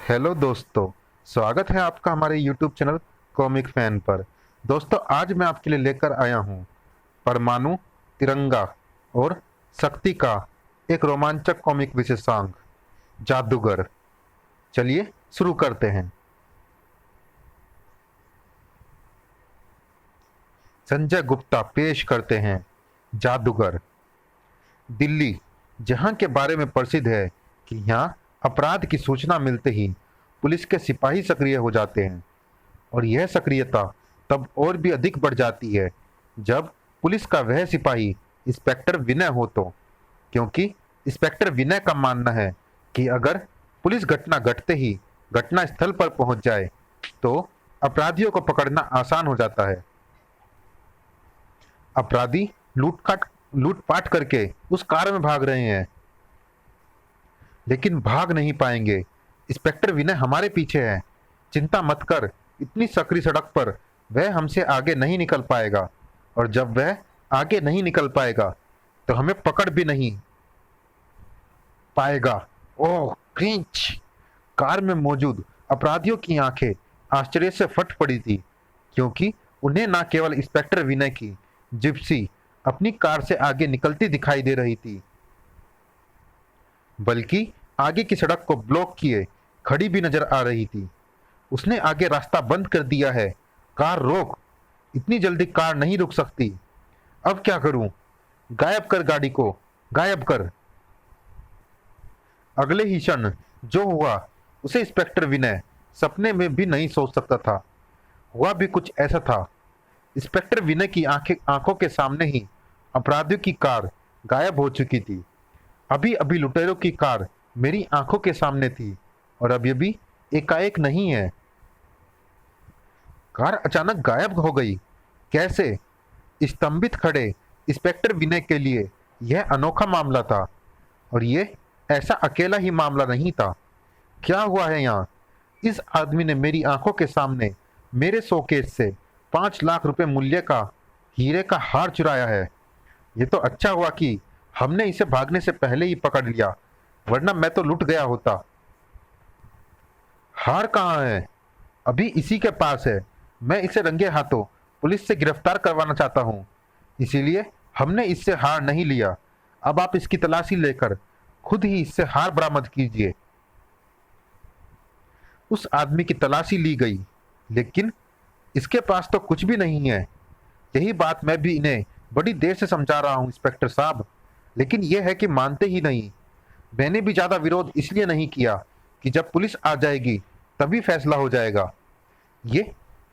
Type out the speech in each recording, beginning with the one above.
Hello दोस्तों। स्वागत है आपका हमारे यूट्यूब चैनल कॉमिक फैन पर। दोस्तों, आज मैं आपके लिए लेकर आया हूँ परमाणु, तिरंगा और शक्ति का एक रोमांचक कॉमिक विशेषांक, जादूगर। चलिए शुरू करते हैं। संजय गुप्ता पेश करते हैं जादूगर। दिल्ली, जहां के बारे में प्रसिद्ध है कि यहां अपराध की सूचना मिलते ही पुलिस के सिपाही सक्रिय हो जाते हैं, और यह सक्रियता तब और भी अधिक बढ़ जाती है जब पुलिस का वह सिपाही इंस्पेक्टर विनय हो तो, क्योंकि इंस्पेक्टर विनय का मानना है कि अगर पुलिस घटना घटते ही घटना स्थल पर पहुंच जाए तो अपराधियों को पकड़ना आसान हो जाता है। अपराधी लूटपाट करके उस कार में भाग रहे हैं, लेकिन भाग नहीं पाएंगे। इंस्पेक्टर विनय हमारे पीछे है। चिंता मत कर, इतनी सकरी सड़क पर वह हमसे आगे नहीं निकल पाएगा, और जब वह आगे नहीं निकल पाएगा तो हमें पकड़ भी नहीं पाएगा। ओह क्रिंच! कार में मौजूद अपराधियों की आंखें आश्चर्य से फट पड़ी थी, क्योंकि उन्हें न केवल इंस्पेक्टर विनय की जिप्सी अपनी कार से आगे निकलती दिखाई दे रही थी, बल्कि आगे की सड़क को ब्लॉक किए खड़ी भी नजर आ रही थी। उसने आगे रास्ता बंद कर दिया है। कार रोक! इतनी जल्दी कार नहीं रुक सकती। अब क्या करूं? गायब कर गाड़ी को, गायब कर! अगले ही क्षण जो हुआ उसे इंस्पेक्टर विनय सपने में भी नहीं सोच सकता था। हुआ भी कुछ ऐसा था। इंस्पेक्टर विनय की आंखों के सामने ही अपराधियों की कार गायब हो चुकी थी। अभी अभी लुटेरों की कार मेरी आंखों के सामने थी, और अभी अभी एकाएक नहीं है। कार अचानक गायब हो गई। कैसे? स्तंभित खड़े इंस्पेक्टर विनय के लिए यह अनोखा मामला था, और ये ऐसा अकेला ही मामला नहीं था। क्या हुआ है यहाँ? इस आदमी ने मेरी आंखों के सामने मेरे शोकेस से 5 लाख रुपए मूल्य का हीरे का हार चुराया है। ये तो अच्छा हुआ कि हमने इसे भागने से पहले ही पकड़ लिया, वरना मैं तो लुट गया होता। हार कहाँ है? अभी इसी के पास है। मैं इसे रंगे हाथों पुलिस से गिरफ्तार करवाना चाहता हूँ, इसीलिए हमने इससे हार नहीं लिया। अब आप इसकी तलाशी लेकर खुद ही इससे हार बरामद कीजिए। उस आदमी की तलाशी ली गई, लेकिन इसके पास तो कुछ भी नहीं है। यही बात मैं भी इन्हें बड़ी देर से समझा रहा हूँ इंस्पेक्टर साहब, लेकिन यह है कि मानते ही नहीं। मैंने भी ज्यादा विरोध इसलिए नहीं किया कि जब पुलिस आ जाएगी तभी फैसला हो जाएगा। ये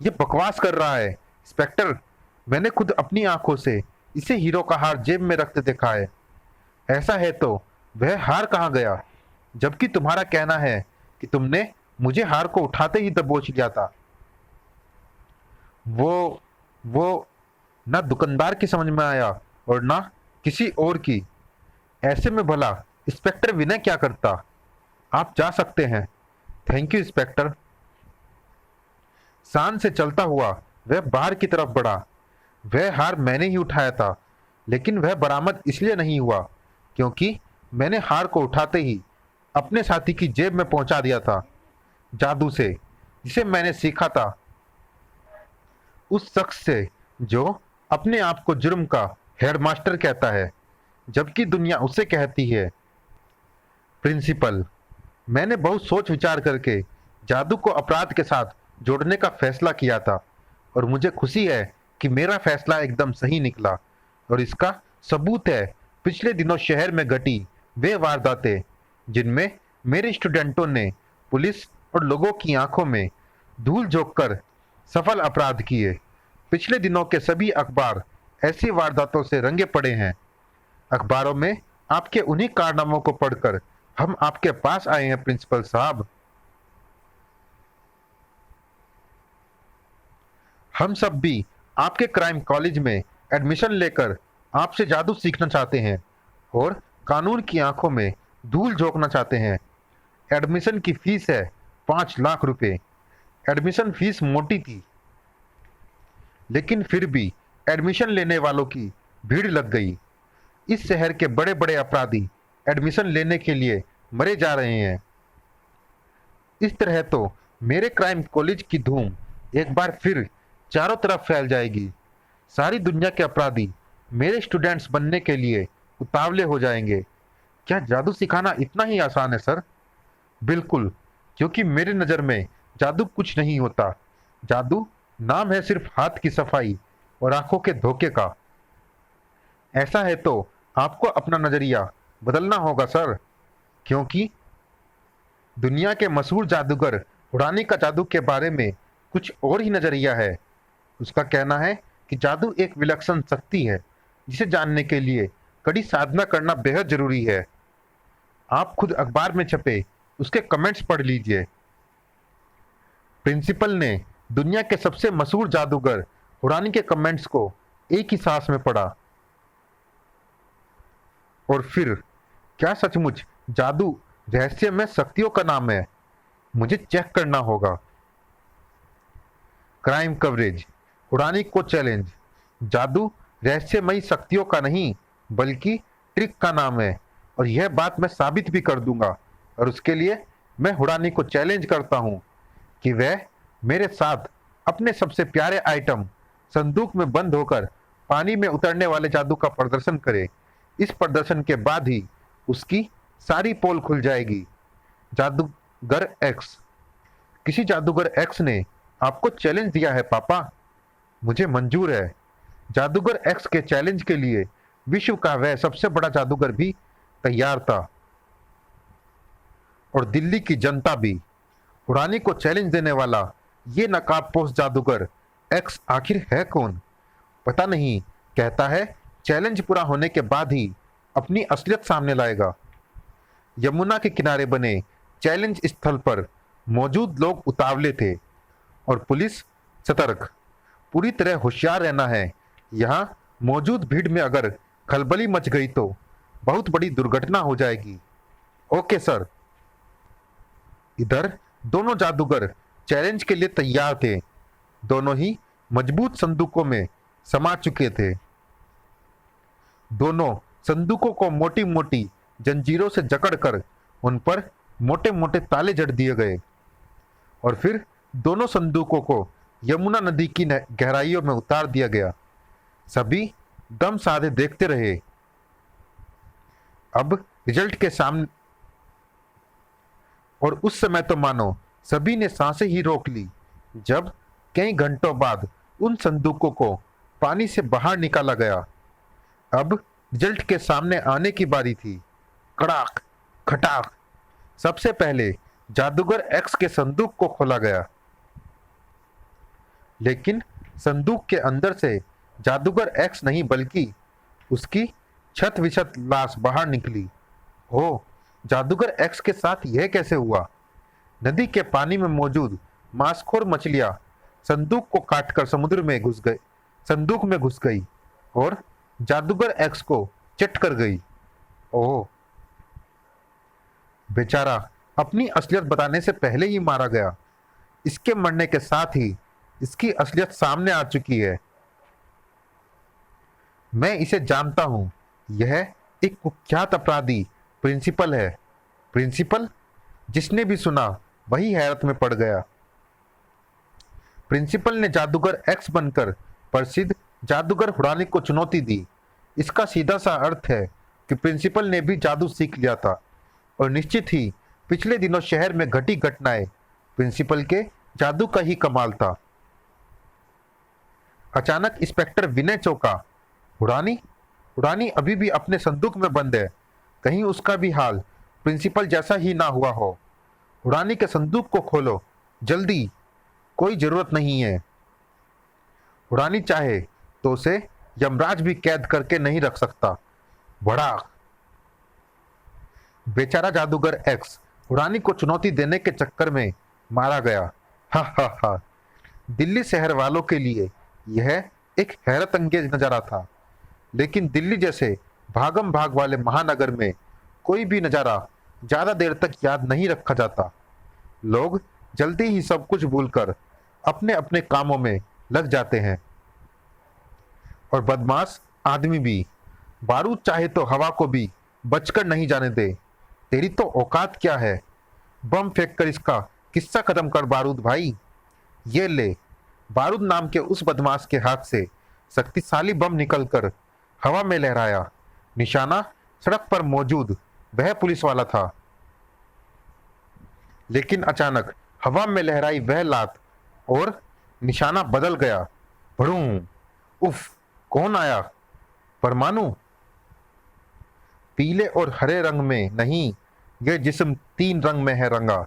ये बकवास कर रहा है इंस्पेक्टर। मैंने खुद अपनी आंखों से इसे हीरो का हार जेब में रखते देखा है। ऐसा है तो वह हार कहाँ गया? जबकि तुम्हारा कहना है कि तुमने मुझे हार को उठाते ही दबोच लिया था। वो वो ना दुकानदार की समझ में आया और ना किसी और की। ऐसे में भला इंस्पेक्टर विनय क्या करता? आप जा सकते हैं। Thank you inspector. शान से चलता हुआ वह बाहर की तरफ बढ़ा। वह हार मैंने ही उठाया था, लेकिन वह बरामद इसलिए नहीं हुआ क्योंकि मैंने हार को उठाते ही अपने साथी की जेब में पहुंचा दिया था, जादू से, जिसे मैंने सीखा था उस शख्स से जो अपने आप को जुर्म का हेडमास्टर कहता है, जबकि दुनिया उसे कहती है प्रिंसिपल। मैंने बहुत सोच विचार करके जादू को अपराध के साथ जोड़ने का फैसला किया था, और मुझे खुशी है कि मेरा फैसला एकदम सही निकला। और इसका सबूत है पिछले दिनों शहर में घटी वे वारदातें, जिनमें मेरे स्टूडेंटों ने पुलिस और लोगों की आंखों में धूल झोंककर सफल अपराध किए। पिछले दिनों के सभी अखबार ऐसी वारदातों से रंगे पड़े हैं। अखबारों में आपके उन्हीं कारनामों को पढ़कर हम आपके पास आए हैं प्रिंसिपल साहब। हम सब भी आपके क्राइम कॉलेज में एडमिशन लेकर आपसे जादू सीखना चाहते हैं और कानून की आंखों में धूल झोंकना चाहते हैं। एडमिशन की फीस है 5 लाख रुपए। एडमिशन फीस मोटी थी, लेकिन फिर भी एडमिशन लेने वालों की भीड़ लग गई। इस शहर के बड़े बड़े अपराधी एडमिशन लेने के लिए मरे जा रहे हैं। इस तरह तो मेरे क्राइम कॉलेज की धूम एक बार फिर चारों तरफ फैल जाएगी। सारी दुनिया के अपराधी मेरे स्टूडेंट्स बनने के लिए उतावले हो जाएंगे। क्या जादू सिखाना इतना ही आसान है सर? बिल्कुल, क्योंकि मेरे नज़र में जादू कुछ नहीं होता। जादू नाम है सिर्फ हाथ की सफाई और आंखों के धोखे का। ऐसा है तो आपको अपना नजरिया बदलना होगा सर, क्योंकि दुनिया के मशहूर जादूगर हुरानी का जादू के बारे में कुछ और ही नजरिया है। उसका कहना है कि जादू एक विलक्षण शक्ति है जिसे जानने के लिए कड़ी साधना करना बेहद जरूरी है। आप खुद अखबार में छपे उसके कमेंट्स पढ़ लीजिए। प्रिंसिपल ने दुनिया के सबसे मशहूर जादूगर हुरानी के कमेंट्स को एक ही सांस में पढ़ा। और फिर, क्या सचमुच जादू रहस्यमय शक्तियों का नाम है? मुझे चेक करना होगा। क्राइम कवरेज, हुरानी को चैलेंज। जादू रहस्यमयी शक्तियों का नहीं बल्कि ट्रिक का नाम है, और यह बात मैं साबित भी कर दूंगा। और उसके लिए मैं हुरानी को चैलेंज करता हूं कि वह मेरे साथ अपने सबसे प्यारे आइटम संदूक में बंद होकर पानी में उतरने वाले जादू का प्रदर्शन करे। इस प्रदर्शन के बाद ही उसकी सारी पोल खुल जाएगी। जादूगर एक्स। किसी जादूगर एक्स ने आपको चैलेंज दिया है पापा? मुझे मंजूर है। जादूगर एक्स के चैलेंज के लिए विश्व का वह सबसे बड़ा जादूगर भी तैयार था, और दिल्ली की जनता भी। हुरानी को चैलेंज देने वाला ये नकाबपोश जादूगर एक्स आखिर है कौन? पता नहीं। कहता है चैलेंज पूरा होने के बाद ही अपनी असलियत सामने लाएगा। यमुना के किनारे बने चैलेंज स्थल पर मौजूद लोग उतावले थे और पुलिस सतर्क। पूरी तरह होशियार रहना है। यहाँ मौजूद भीड़ में अगर खलबली मच गई तो बहुत बड़ी दुर्घटना हो जाएगी। Okay sir. इधर दोनों जादूगर चैलेंज के लिए तैयार थे। दोनों ही मजबूत संदूकों में समा चुके थे। दोनों संदूकों को मोटी मोटी जंजीरों से जकड़कर उन पर मोटे मोटे ताले जड़ दिए गए, और फिर दोनों संदूकों को यमुना नदी की गहराइयों में उतार दिया गया। सभी दम साधे देखते रहे। अब रिजल्ट के सामने, और उस समय तो मानो सभी ने सांसें ही रोक ली जब कई घंटों बाद उन संदूकों को पानी से बाहर निकाला गया। अब रिजल्ट के सामने आने की बारी थी। कड़ाक खटाक। सबसे पहले जादूगर एक्स के संदूक को खोला गया, लेकिन संदूक के अंदर से जादूगर एक्स नहीं बल्कि उसकी छत विछत लाश बाहर निकली। ओह, जादूगर एक्स के साथ यह कैसे हुआ? नदी के पानी में मौजूद मांसखोर मछलियां संदूक को काटकर संदूक में घुस गई और जादूगर एक्स को चट कर गई। ओह, बेचारा अपनी असलियत बताने से पहले ही मारा गया। इसके मरने के साथ ही इसकी असलियत सामने आ चुकी है। मैं इसे जानता हूं। यह एक कुख्यात अपराधी प्रिंसिपल है। प्रिंसिपल? जिसने भी सुना वही हैरत में पड़ गया। प्रिंसिपल ने जादूगर एक्स बनकर प्रसिद्ध जादूगर हुरानी को चुनौती दी। इसका सीधा सा अर्थ है कि प्रिंसिपल ने भी जादू सीख लिया था, और निश्चित ही पिछले दिनों शहर में घटी घटनाएं प्रिंसिपल के जादू का ही कमाल था। अचानक इंस्पेक्टर विनय चौंका। हुरानी? हुरानी अभी भी अपने संदूक में बंद है। कहीं उसका भी हाल प्रिंसिपल जैसा ही ना हुआ हो। हुरानी के संदूक को खोलो जल्दी, कोई जरूरत नहीं है। हुरानी चाहे तो उसे यमराज भी कैद करके नहीं रख सकता। बड़ा बेचारा जादूगर एक्स हुरानी को चुनौती देने के चक्कर में मारा गया। हा हा हा। दिल्ली शहर वालों के लिए यह एक हैरत अंगेज नजारा था, लेकिन दिल्ली जैसे भागम भाग वाले महानगर में कोई भी नजारा ज्यादा देर तक याद नहीं रखा जाता। लोग जल्दी ही सब कुछ भूलकर अपने अपने कामों में लग जाते हैं, और बदमाश आदमी भी। बारूद चाहे तो हवा को भी बचकर नहीं जाने दे। तेरी तो औकात क्या है? बम फेंक कर इसका किस्सा खत्म कर बारूद भाई। ये ले। बारूद नाम के उस बदमाश के हाथ से शक्तिशाली बम निकलकर हवा में लहराया। निशाना सड़क पर मौजूद वह पुलिस वाला था, लेकिन अचानक हवा में लहराई वह लात और निशाना बदल गया। भड़ूं! उफ! कौन आया? परमाणु? पीले और हरे रंग में नहीं, यह जिस्म 3 रंग में है रंगा,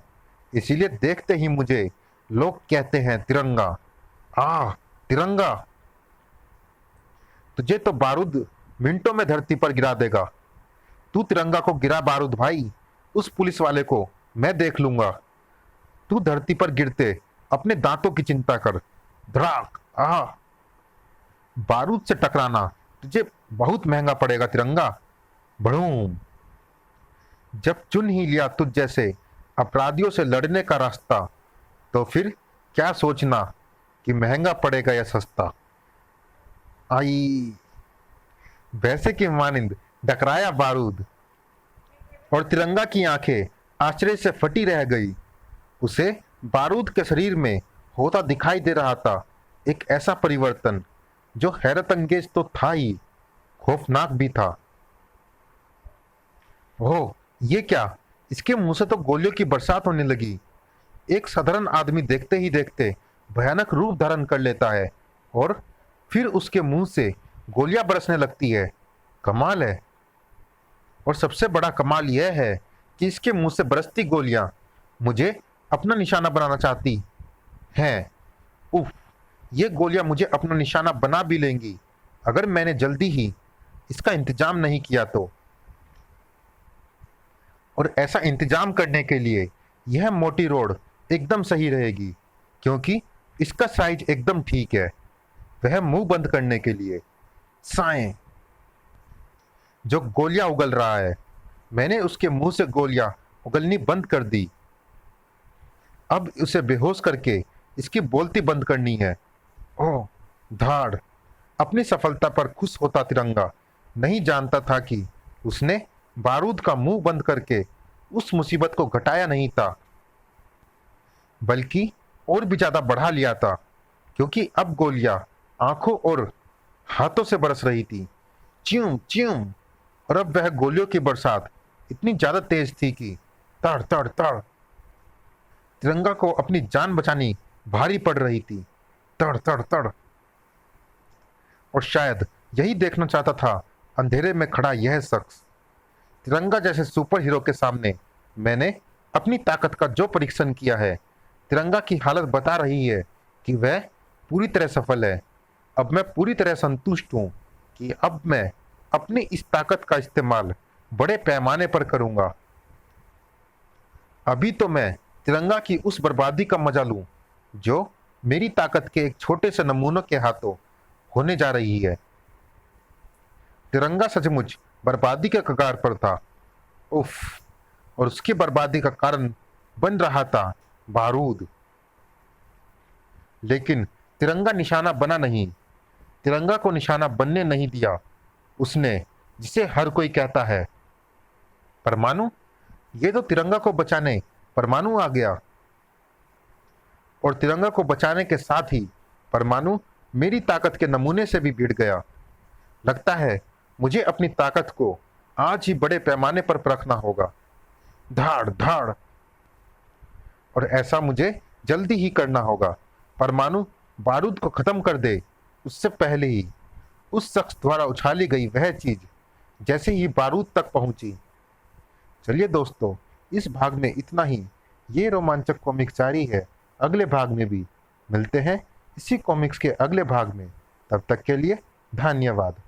इसीलिए देखते ही मुझे लोग कहते हैं तिरंगा। तिरंगा! तुझे तो बारूद मिनटों में धरती पर गिरा देगा। तू तिरंगा को गिरा बारूद भाई, उस पुलिस वाले को मैं देख लूंगा। तू धरती पर गिरते अपने दांतों की चिंता कर। धड़ाक! बारूद से टकराना तुझे बहुत महंगा पड़ेगा तिरंगा। बढ़ूं! जब चुन ही लिया तुझ जैसे अपराधियों से लड़ने का रास्ता, तो फिर क्या सोचना कि महंगा पड़ेगा या सस्ता। आई वैसे की मानिंद डकराया बारूद, और तिरंगा की आंखें आश्चर्य से फटी रह गई। उसे बारूद के शरीर में होता दिखाई दे रहा था एक ऐसा परिवर्तन जो हैरत अंगेज तो था ही, खौफनाक भी था। ओह, ये क्या? इसके मुंह से तो गोलियों की बरसात होने लगी। एक साधारण आदमी देखते ही देखते भयानक रूप धारण कर लेता है और फिर उसके मुंह से गोलियां बरसने लगती है। कमाल है। और सबसे बड़ा कमाल यह है कि इसके मुंह से बरसती गोलियां मुझे अपना निशाना बनाना चाहती हैं। उफ! ये गोलियां मुझे अपना निशाना बना भी लेंगी अगर मैंने जल्दी ही इसका इंतजाम नहीं किया तो। और ऐसा इंतजाम करने के लिए यह मोटी रोड एकदम सही रहेगी, क्योंकि इसका साइज एकदम ठीक है। वह मुंह बंद करने के लिए साएं जो गोलियां उगल रहा है, मैंने उसके मुंह से गोलियां उगलनी बंद कर दी। अब उसे बेहोश करके इसकी बोलती बंद करनी है। ओह! धाड़! अपनी सफलता पर खुश होता तिरंगा नहीं जानता था कि उसने बारूद का मुंह बंद करके उस मुसीबत को घटाया नहीं था, बल्कि और भी ज्यादा बढ़ा लिया था, क्योंकि अब गोलियां आंखों और हाथों से बरस रही थी। च्यूं च्यूं! और अब वह गोलियों की बरसात इतनी ज्यादा तेज थी कि तड़ तड़ तड़ तिरंगा को अपनी जान बचानी भारी पड़ रही थी। तड़ तड़ तड़। और शायद यही देखना चाहता था अंधेरे में खड़ा यह शख्स। तिरंगा जैसे सुपर हीरो के सामने मैंने अपनी ताकत का जो परीक्षण किया है, तिरंगा की हालत बता रही है कि वह पूरी तरह सफल है। अब मैं पूरी तरह संतुष्ट हूं कि अब मैं अपनी इस ताकत का इस्तेमाल बड़े पैमाने पर करूंगा। अभी तो मैं तिरंगा की उस बर्बादी का मजा लूं जो मेरी ताकत के एक छोटे से नमूनों के हाथों होने जा रही है। तिरंगा सचमुच बर्बादी के कगार पर था। उफ! और उसकी बर्बादी का कारण बन रहा था बारूद। लेकिन तिरंगा निशाना बना नहीं, तिरंगा को निशाना बनने नहीं दिया उसने, जिसे हर कोई कहता है परमाणु। ये तो तिरंगा को बचाने परमाणु आ गया, और तिरंगा को बचाने के साथ ही परमाणु मेरी ताकत के नमूने से भी भिड़ गया। लगता है मुझे अपनी ताकत को आज ही बड़े पैमाने पर परखना होगा। धाड़ धाड़! और ऐसा मुझे जल्दी ही करना होगा। परमाणु बारूद को खत्म कर दे उससे पहले ही उस शख्स द्वारा उछाली गई वह चीज जैसे ही बारूद तक पहुंची। चलिए दोस्तों, इस भाग में इतना ही। ये रोमांचक कॉमिक्स जारी है, अगले भाग में भी मिलते हैं इसी कॉमिक्स के अगले भाग में। तब तक के लिए धन्यवाद।